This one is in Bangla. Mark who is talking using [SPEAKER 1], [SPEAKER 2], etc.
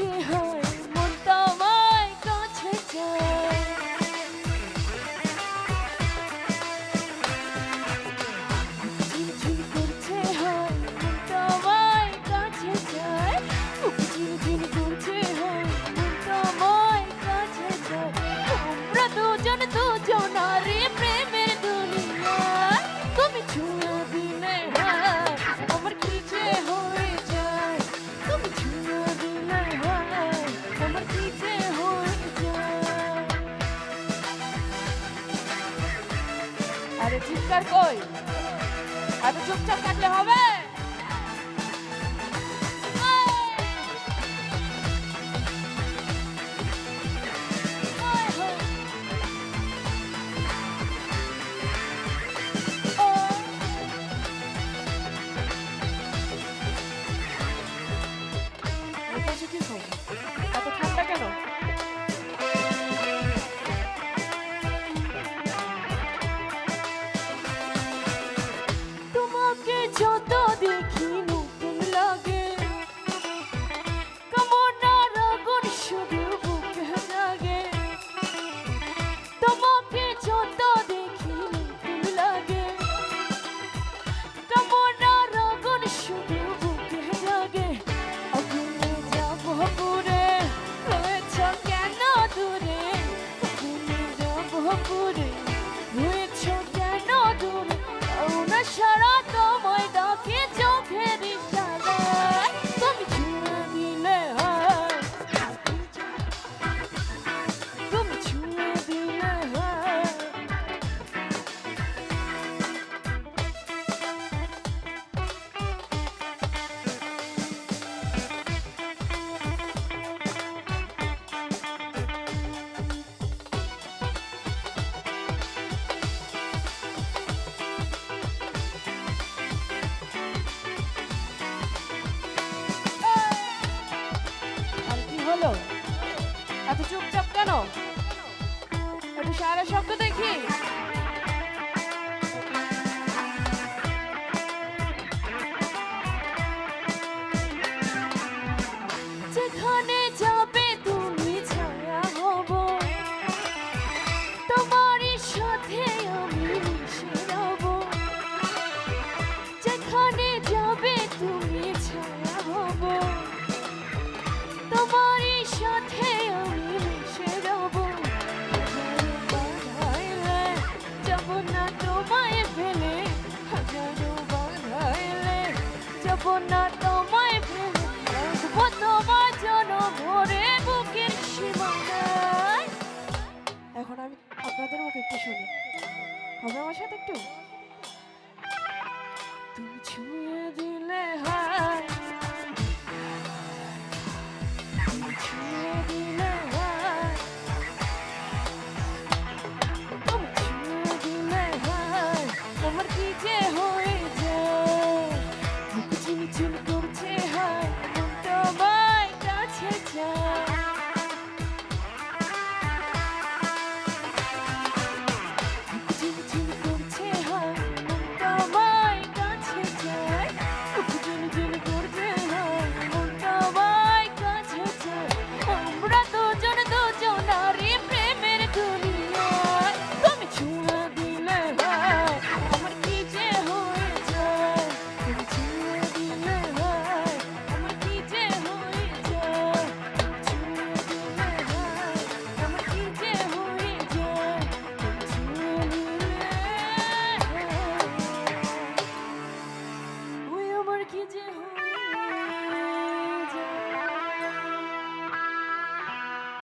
[SPEAKER 1] যে হয় মন তোমায় কাছে চায় ঝিলঝিল করছে হয় মন তোমায় কাছে চায় ঝিলঝিল করছে হয় মন তোমায় কাছে চায় আমরা দুজন দুজনারে প্রেমের দুনিয়া তুমি ছুঁয়ে দিলে হয় আমার কি যে হয়ে যায় তুমি ছুঁয়ে দিলে হয় আমার কি যে হয়ে যায় আরে চিৎকার কই এত চুপচাপ থাকলে হবে এত ঠান্ডা কেন তোমাকে যত দেখি নতুন লাগে কামনার আগুন শুধু বুকে জাগে তোমাকে যত দেখি নতুন লাগে কামনার আগুন শুধু বুকে জাগে আগুনে যাব পুরে হয়েছ কেন দূরে আগুনে যাব পুরে হয়েছ কেন দূরে না সারা তোমায় ডাকে চোখের ইশারায় তুমি ছুঁয়ে দিলে হয় তুমি ছুঁয়ে দিলে হয় হলো এত চুপচাপ কেন একটু সারা শব্দ দেখি যেখানে যাবে তুমি ছায়া হব তোমারই সাথে আমি মিশে রব যেখানে যাবে তুমি ছায়া হব তোমারই সাথে আমি মিশে রব বাধাইলে যাব না তোমায় ফেলে হাজারো বাধাইলে যাব না তোমায় ফেলে রাখবো তোমার জন্য ভরে বুকের সীমানায় এখন আমি আপনাদের মুখে একটু শুনি হবে আমার সাথে একটু তুমি ছুঁয়ে দিলে